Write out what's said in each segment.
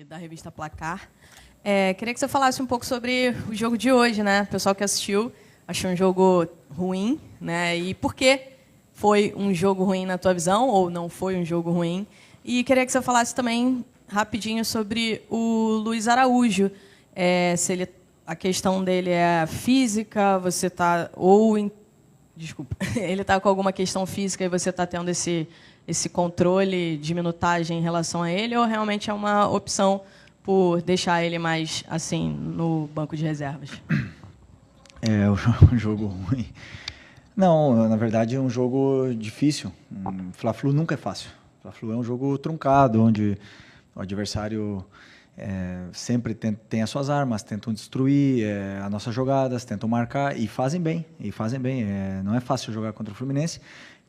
da revista Placar. Queria que você falasse um pouco sobre o jogo de hoje, né? O pessoal que assistiu achou um jogo ruim, né? E por que foi um jogo ruim na tua visão, ou não foi um jogo ruim? E queria que você falasse também rapidinho sobre o Luiz Araújo. Se ele, a questão dele é física, você está desculpa, ele está com alguma questão física e você está tendo esse controle de minutagem em relação a ele, ou realmente é uma opção por deixar ele mais assim no banco de reservas? É um jogo ruim. Não, na verdade é um jogo difícil. Fla-Flu nunca é fácil. Fla-Flu é um jogo truncado, onde o adversário sempre tem as suas armas, tentam destruir as nossas jogadas, tentam marcar e fazem bem. Não é fácil jogar contra o Fluminense,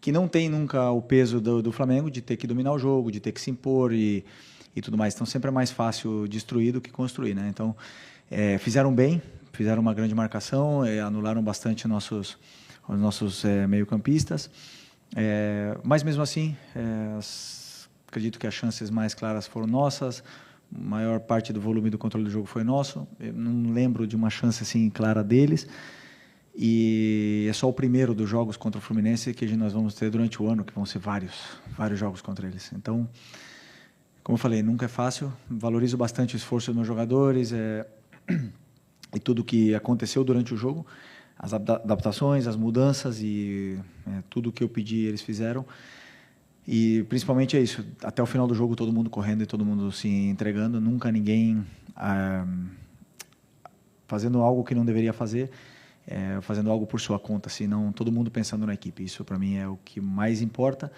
que não tem nunca o peso do Flamengo de ter que dominar o jogo, de ter que se impor e tudo mais. Então sempre é mais fácil destruir do que construir, né? Então fizeram bem, fizeram uma grande marcação, anularam bastante os nossos meio-campistas, mas mesmo assim acredito que as chances mais claras foram nossas. A maior parte do volume do controle do jogo foi nosso. Eu não lembro de uma chance assim clara deles. E é só o primeiro dos jogos contra o Fluminense que nós vamos ter durante o ano, que vão ser vários jogos contra eles. Então, como eu falei, nunca é fácil. Valorizo bastante o esforço dos meus jogadores e tudo que aconteceu durante o jogo, as adaptações, as mudanças e tudo que eu pedi eles fizeram. E principalmente é isso, até o final do jogo todo mundo correndo e todo mundo se entregando, nunca ninguém fazendo algo que não deveria fazer, fazendo algo por sua conta, senão todo mundo pensando na equipe. Isso para mim é o que mais importa.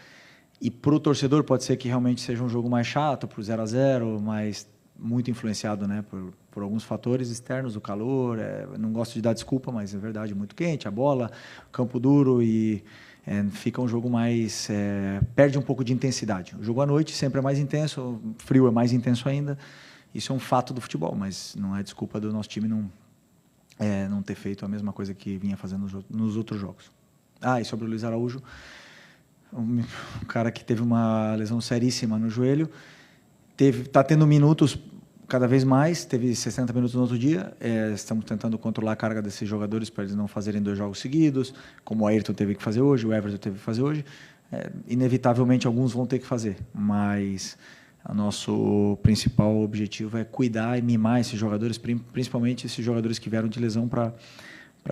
E para o torcedor pode ser que realmente seja um jogo mais chato, por 0-0, mas muito influenciado, né, por alguns fatores externos, o calor, não gosto de dar desculpa, mas é verdade, muito quente, a bola, campo duro e fica um jogo mais... perde um pouco de intensidade. O jogo à noite sempre é mais intenso, o frio é mais intenso ainda. Isso é um fato do futebol, mas não é desculpa do nosso time não ter feito a mesma coisa que vinha fazendo nos outros jogos. E sobre o Luiz Araújo, um cara que teve uma lesão seríssima no joelho, está tendo minutos cada vez mais, teve 60 minutos no outro dia. Estamos tentando controlar a carga desses jogadores para eles não fazerem 2 jogos seguidos, como o Ayrton teve que fazer hoje, o Everton teve que fazer hoje. Inevitavelmente alguns vão ter que fazer, mas o nosso principal objetivo é cuidar e mimar esses jogadores, principalmente esses jogadores que vieram de lesão, para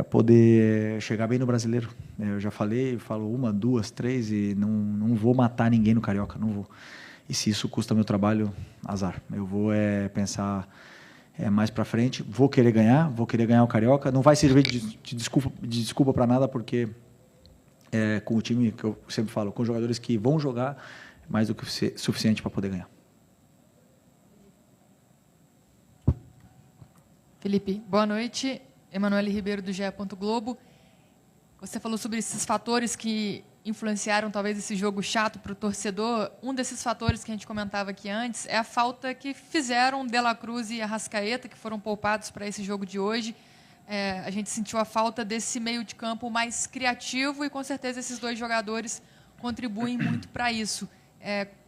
poder chegar bem no Brasileiro. Eu já falei, eu falo 1, 2, 3 e não vou matar ninguém no Carioca, não vou. E se isso custa meu trabalho, azar. Eu vou pensar mais para frente. Vou querer ganhar o Carioca. Não vai servir de desculpa para nada, porque com o time que eu sempre falo, com jogadores que vão jogar, mais do que suficiente para poder ganhar. Felipe, boa noite. Emanuele Ribeiro, do GE. Globo. Você falou sobre esses fatores que influenciaram talvez esse jogo chato para o torcedor. Um desses fatores que a gente comentava aqui antes é a falta que fizeram De La Cruz e Arrascaeta, que foram poupados para esse jogo de hoje. A gente sentiu a falta desse meio de campo mais criativo e, com certeza, esses 2 jogadores contribuem muito para isso.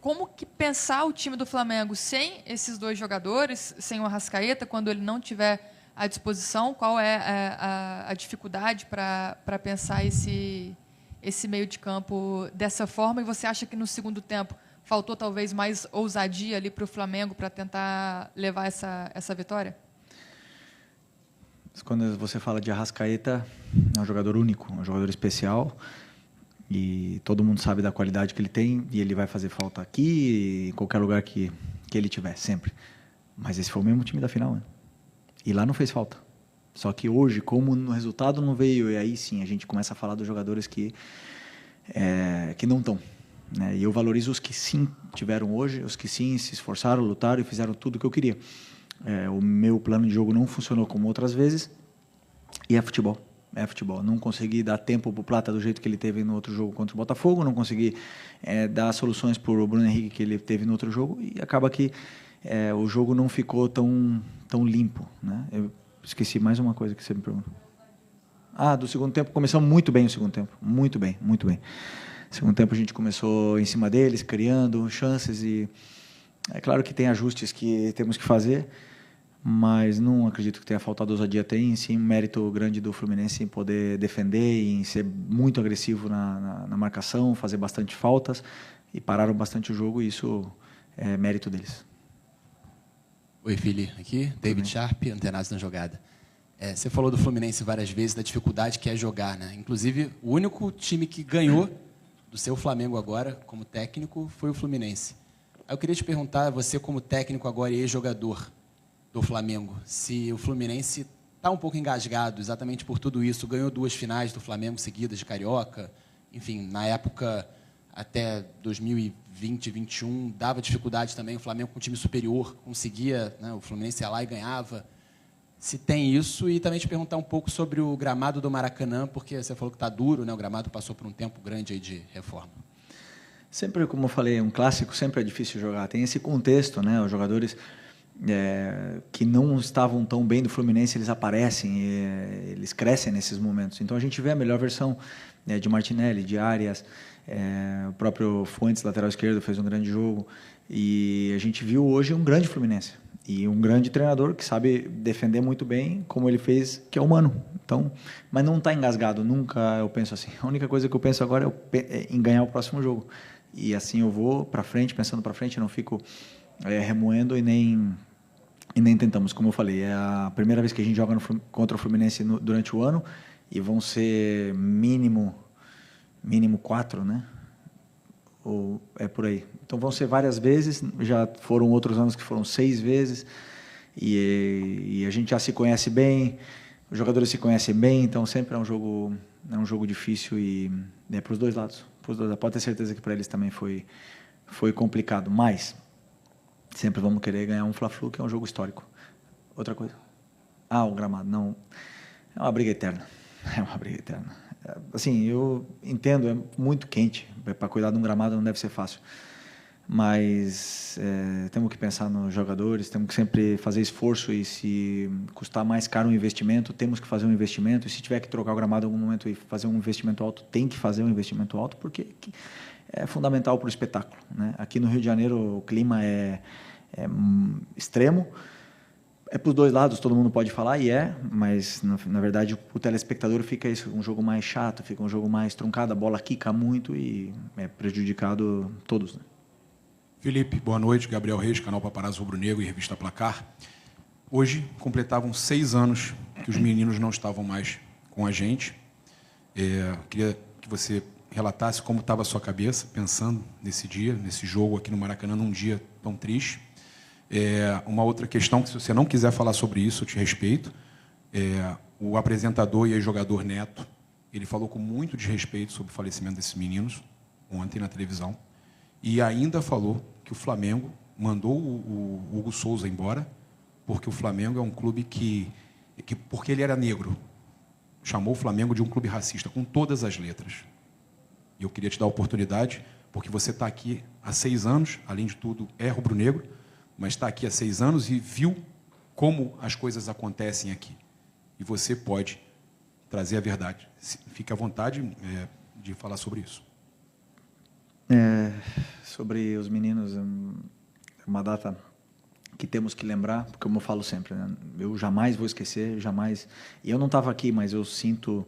Como que pensar o time do Flamengo sem esses 2 jogadores, sem o Arrascaeta, quando ele não tiver à disposição? Qual é a dificuldade para pensar esse meio de campo dessa forma? E você acha que no segundo tempo faltou talvez mais ousadia ali para o Flamengo para tentar levar essa vitória? Quando você fala de Arrascaeta, é um jogador único, um jogador especial, e todo mundo sabe da qualidade que ele tem, e ele vai fazer falta aqui, em qualquer lugar que ele tiver, sempre. Mas esse foi o mesmo time da final, né? E lá não fez falta. Só que hoje, como o resultado não veio, e aí sim a gente começa a falar dos jogadores que não estão. Né? E eu valorizo os que sim tiveram hoje, os que sim se esforçaram, lutaram e fizeram tudo o que eu queria. O meu plano de jogo não funcionou como outras vezes, e é futebol. Não consegui dar tempo para o Plata do jeito que ele teve no outro jogo contra o Botafogo, não consegui dar soluções para o Bruno Henrique que ele teve no outro jogo, e acaba que o jogo não ficou tão limpo. Né? Eu esqueci mais uma coisa que você me perguntou. Do segundo tempo, começamos muito bem o segundo tempo, muito bem. No segundo tempo a gente começou em cima deles, criando chances e É claro que tem ajustes que temos que fazer, mas não acredito que tenha faltado ousadia. Tem sim um mérito grande do Fluminense em poder defender, em ser muito agressivo na marcação, fazer bastante faltas, e pararam bastante o jogo, e isso é mérito deles. Oi, Fili, aqui, David Sharp, Antenados na Jogada. Você falou do Fluminense várias vezes, da dificuldade que é jogar, né? Inclusive, o único time que ganhou do seu Flamengo agora, como técnico, foi o Fluminense. Aí eu queria te perguntar, você como técnico agora e ex-jogador do Flamengo, se o Fluminense está um pouco engasgado exatamente por tudo isso, ganhou 2 finais do Flamengo seguidas de Carioca, enfim, na época até 2020, 2021, dava dificuldade também, o Flamengo com um time superior conseguia, né, o Fluminense ia lá e ganhava. Se tem isso, e também te perguntar um pouco sobre o gramado do Maracanã, porque você falou que está duro, né, o gramado passou por um tempo grande aí de reforma. Sempre, como eu falei, um clássico sempre é difícil jogar. Tem esse contexto, né? Os jogadores que não estavam tão bem do Fluminense, eles aparecem, eles crescem nesses momentos. Então a gente vê a melhor versão de Martinelli, de Arias, o próprio Fuentes, lateral esquerdo, fez um grande jogo. E a gente viu hoje um grande Fluminense. E um grande treinador que sabe defender muito bem, como ele fez, que é o Mano. Então, mas não está engasgado, nunca eu penso assim. A única coisa que eu penso agora é em ganhar o próximo jogo. E assim eu vou para frente, pensando para frente, não fico remoendo e nem tentamos. Como eu falei, é a primeira vez que a gente joga contra o Fluminense durante o ano, e vão ser mínimo 4, né? Ou é por aí. Então vão ser várias vezes, já foram outros anos que foram 6 vezes, e a gente já se conhece bem, os jogadores se conhecem bem, então sempre é um jogo difícil, e para os dois lados. Pode ter certeza que para eles também foi complicado, mas sempre vamos querer ganhar um Fla-Flu, que é um jogo histórico. Outra coisa? O gramado. Não, é uma briga eterna. É uma briga eterna. Assim, eu entendo, é muito quente. Para cuidar de um gramado não deve ser fácil. Mas temos que pensar nos jogadores, temos que sempre fazer esforço, e se custar mais caro um investimento, temos que fazer um investimento, e se tiver que trocar o gramado em algum momento e fazer um investimento alto, tem que fazer um investimento alto, porque é fundamental para o espetáculo, né? Aqui no Rio de Janeiro o clima é extremo, é para os dois lados, todo mundo pode falar, mas na verdade o telespectador fica um jogo mais chato, fica um jogo mais truncado, a bola quica muito e é prejudicado todos, né? Felipe, boa noite. Gabriel Reis, canal Paparazzo Rubro Negro e Revista Placar. Hoje completavam 6 anos que os meninos não estavam mais com a gente. Queria que você relatasse como estava a sua cabeça pensando nesse dia, nesse jogo aqui no Maracanã, num dia tão triste. Uma outra questão, que se você não quiser falar sobre isso, eu te respeito. O apresentador e ex-jogador Neto, ele falou com muito desrespeito sobre o falecimento desses meninos ontem na televisão, e ainda falou que o Flamengo mandou o Hugo Souza embora porque o Flamengo é um clube que porque ele era negro, chamou o Flamengo de um clube racista, com todas as letras. E eu queria te dar a oportunidade, porque você está aqui há 6 anos, além de tudo, é rubro-negro, mas está aqui há 6 anos e viu como as coisas acontecem aqui. E você pode trazer a verdade. Fique à vontade de falar sobre isso. Sobre os meninos, é uma data que temos que lembrar, porque como eu falo sempre, né? Eu jamais vou esquecer, jamais. E eu não estava aqui, mas eu sinto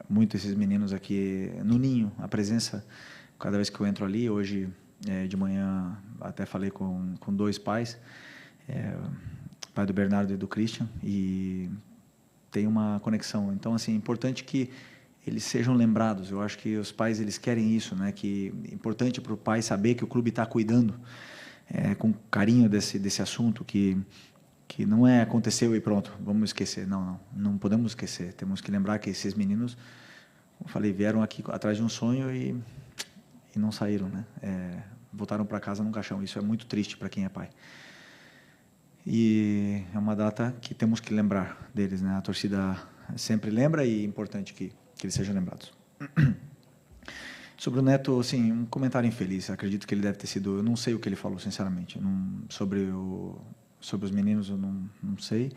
muito esses meninos aqui no ninho, a presença, cada vez que eu entro ali. Hoje de manhã até falei com 2 pais, o pai do Bernardo e do Christian, e tem uma conexão. Então, assim, é importante que eles sejam lembrados. Eu acho que os pais, eles querem isso, né? Que é importante para o pai saber que o clube está cuidando com carinho desse assunto, que não aconteceu e pronto, vamos esquecer. Não podemos esquecer. Temos que lembrar que esses meninos, como eu falei, vieram aqui atrás de um sonho e não saíram, né? Voltaram para casa num caixão. Isso é muito triste para quem é pai. E é uma data que temos que lembrar deles, né? A torcida sempre lembra, e é importante que eles sejam lembrados. Sobre o Neto, assim, um comentário infeliz. Acredito que ele deve ter sido... Eu não sei o que ele falou, sinceramente. Sobre os meninos, eu não sei.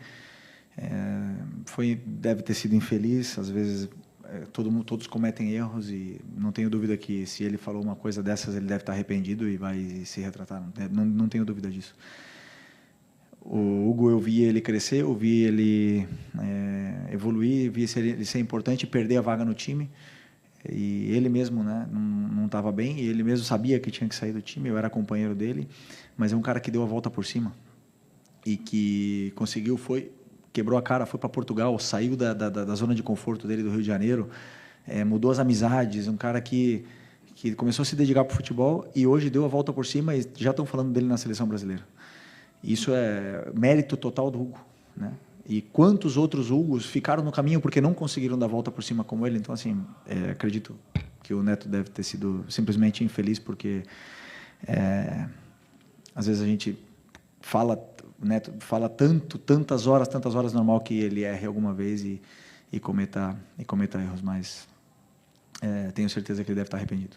Deve ter sido infeliz. Às vezes, todos cometem erros e não tenho dúvida que se ele falou uma coisa dessas, ele deve estar arrependido e vai se retratar. Não tenho dúvida disso. O Hugo, eu vi ele crescer, eu vi ele evoluir, vi ele ser importante, perder a vaga no time. E ele mesmo, né, não estava bem, e ele mesmo sabia que tinha que sair do time, eu era companheiro dele, mas é um cara que deu a volta por cima e que conseguiu, quebrou a cara, foi para Portugal, saiu da zona de conforto dele do Rio de Janeiro, mudou as amizades, um cara que começou a se dedicar para o futebol e hoje deu a volta por cima e já estão falando dele na seleção brasileira. Isso é mérito total do Hugo, né? E quantos outros Hugos ficaram no caminho porque não conseguiram dar a volta por cima como ele. Então, assim, acredito que o Neto deve ter sido simplesmente infeliz porque às vezes a gente o Neto fala tantas horas normal que ele erre alguma vez e cometa erros, mas tenho certeza que ele deve estar arrependido.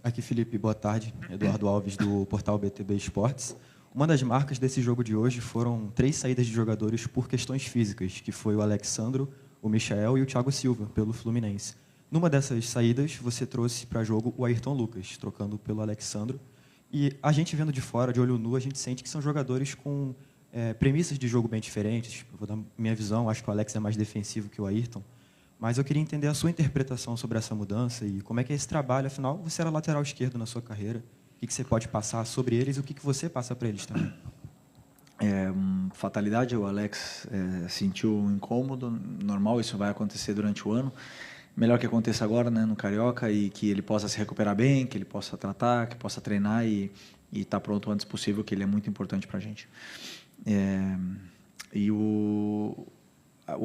Aqui, Felipe, boa tarde. Eduardo Alves, do portal BTB Esportes. Uma das marcas desse jogo de hoje foram 3 saídas de jogadores por questões físicas, que foi o Alexandro, o Michael e o Thiago Silva, pelo Fluminense. Numa dessas saídas, você trouxe para jogo o Ayrton Lucas, trocando pelo Alexandro. E a gente vendo de fora, de olho nu, a gente sente que são jogadores com premissas de jogo bem diferentes. Eu vou dar minha visão, acho que o Alex é mais defensivo que o Ayrton. Mas eu queria entender a sua interpretação sobre essa mudança e como é que é esse trabalho. Afinal, você era lateral esquerdo na sua carreira. O que você pode passar sobre eles e o que você passa para eles também? Fatalidade, o Alex sentiu um incômodo, normal, isso vai acontecer durante o ano. Melhor que aconteça agora, né, no Carioca, e que ele possa se recuperar bem, que ele possa tratar, que possa treinar e estar pronto o antes possível, que ele é muito importante para a gente. E o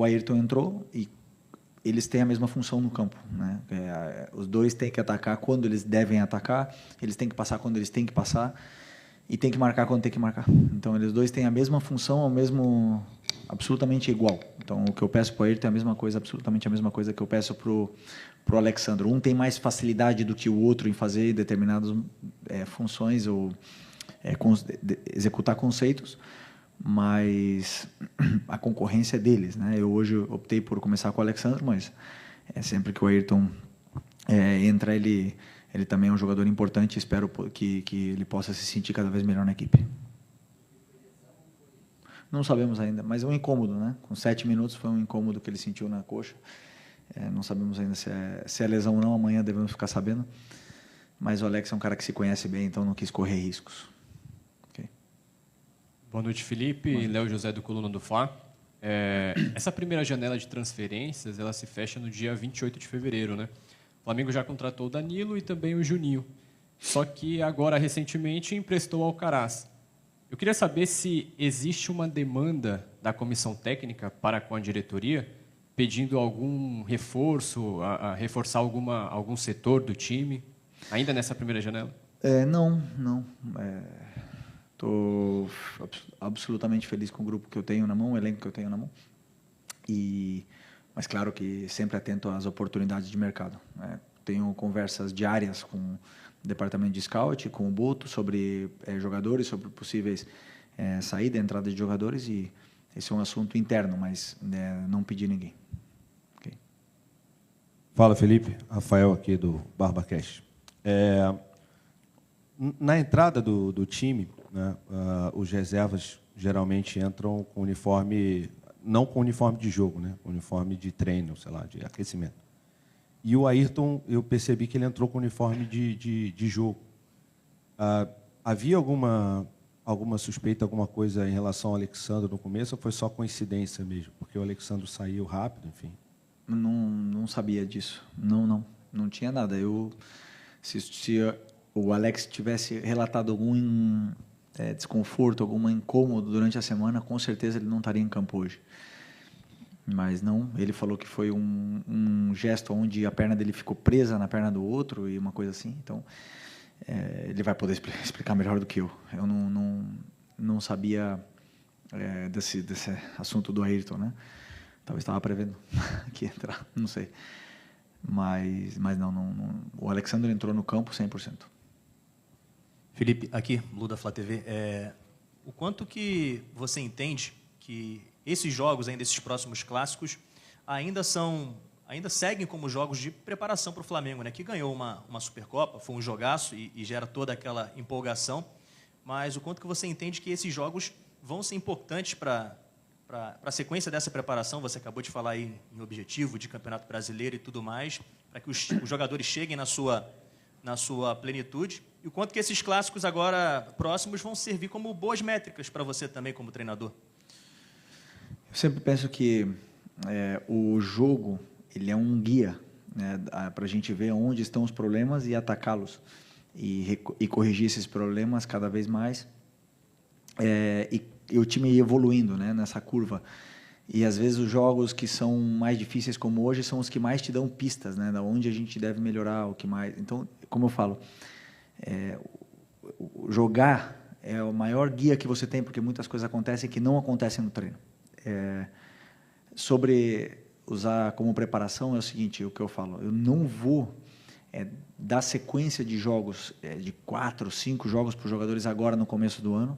Ayrton entrou e eles têm a mesma função no campo, né? Os dois têm que atacar quando eles devem atacar, eles têm que passar quando eles têm que passar e têm que marcar quando tem que marcar. Então, eles dois têm a mesma função, absolutamente igual. Então, o que eu peço para o Ayrton é a mesma coisa, absolutamente a mesma coisa que eu peço para o Alexandro. Um tem mais facilidade do que o outro em fazer determinadas funções ou executar conceitos, mas a concorrência é deles, né? Eu hoje optei por começar com o Alexandre, mas sempre que o Ayrton entra, ele também é um jogador importante. Espero que ele possa se sentir cada vez melhor na equipe. Não sabemos ainda, mas é um incômodo, né? Com 7 minutos foi um incômodo que ele sentiu na coxa. Não sabemos ainda se é lesão ou não, amanhã devemos ficar sabendo. Mas o Alex é um cara que se conhece bem, então não quis correr riscos. Boa noite, Felipe. Léo José, do Coluna do Fla. Essa primeira janela de transferências, ela se fecha no dia 28 de fevereiro, né? O Flamengo já contratou o Danilo e também o Juninho. Só que agora, recentemente, emprestou o Alcaraz. Eu queria saber se existe uma demanda da comissão técnica para com a diretoria, pedindo algum reforço, a reforçar algum setor do time, ainda nessa primeira janela? Não. Estou absolutamente feliz com o grupo que eu tenho na mão, o elenco que eu tenho na mão. Mas claro que sempre atento às oportunidades de mercado. Tenho conversas diárias com o departamento de scout, com o Boto, sobre jogadores, sobre possíveis saída e entrada de jogadores, e esse é um assunto interno, mas não pedi ninguém. Okay. Fala, Felipe. Rafael aqui do BarbaCast. Na entrada do time, né, os reservas geralmente entram com uniforme, não com uniforme de jogo, né, uniforme de treino, sei lá, de aquecimento. E o Ayrton, eu percebi que ele entrou com uniforme de jogo. Havia alguma suspeita, alguma coisa em relação ao Alexandre no começo, ou foi só coincidência mesmo? Porque o Alexandre saiu rápido, enfim. Não sabia disso. Não tinha nada. Se o Alex tivesse relatado algum desconforto, algum incômodo durante a semana, com certeza ele não estaria em campo hoje. Mas não, ele falou que foi um gesto onde a perna dele ficou presa na perna do outro e uma coisa assim. Então, ele vai poder explicar melhor do que eu. Eu não sabia desse assunto do Ayrton, né? Talvez estava prevendo que ia entrar, não sei. Mas não. O Alexandre entrou no campo 100%. Felipe, aqui, Lu da Flá TV. O quanto que você entende que esses jogos, ainda esses próximos clássicos, ainda são ainda seguem como jogos de preparação para o Flamengo, né? Que ganhou uma Supercopa, foi um jogaço e gera toda aquela empolgação. Mas o quanto que você entende que esses jogos vão ser importantes para a sequência dessa preparação? Você acabou de falar aí em objetivo de Campeonato Brasileiro e tudo mais, para que os jogadores cheguem na sua plenitude. E o quanto que esses clássicos agora próximos vão servir como boas métricas para você também como treinador? Eu sempre penso que o jogo ele é um guia, né, para a gente ver onde estão os problemas e atacá-los e corrigir esses problemas cada vez mais e o time ir evoluindo, né, nessa curva. E às vezes os jogos que são mais difíceis como hoje são os que mais te dão pistas, né, da onde a gente deve melhorar, o que mais. Então, como eu falo, jogar é o maior guia que você tem, porque muitas coisas acontecem que não acontecem no treino. Sobre usar como preparação é o seguinte, o que eu falo, eu não vou dar sequência de jogos, de 4, 5 jogos para os jogadores agora no começo do ano,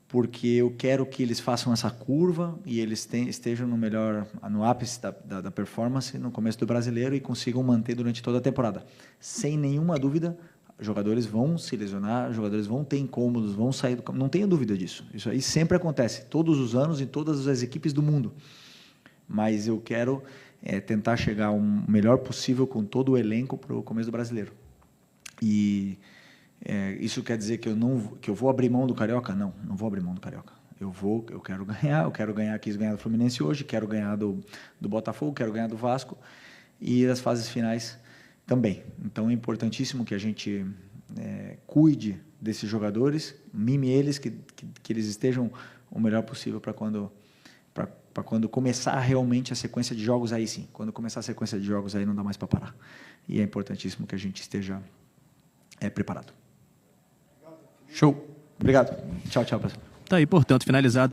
porque eu quero que eles façam essa curva e eles estejam no ápice da performance no começo do Brasileiro e consigam manter durante toda a temporada. Sem nenhuma dúvida, jogadores vão se lesionar, jogadores vão ter incômodos, vão sair do campo, não tenho dúvida disso. Isso aí sempre acontece, todos os anos, em todas as equipes do mundo. Mas eu quero tentar chegar o melhor possível com todo o elenco para o começo do Brasileiro. E isso quer dizer que eu vou abrir mão do Carioca? Não vou abrir mão do Carioca. Eu quero ganhar, quis ganhar do Fluminense hoje, quero ganhar do Botafogo, quero ganhar do Vasco e das fases finais também. Então é importantíssimo que a gente cuide desses jogadores, mime eles, que eles estejam o melhor possível para quando começar realmente a sequência de jogos, aí sim. Quando começar a sequência de jogos, aí não dá mais para parar. E é importantíssimo que a gente esteja preparado. Show. Obrigado. Tchau, pessoal. Tá aí, portanto, finalizado.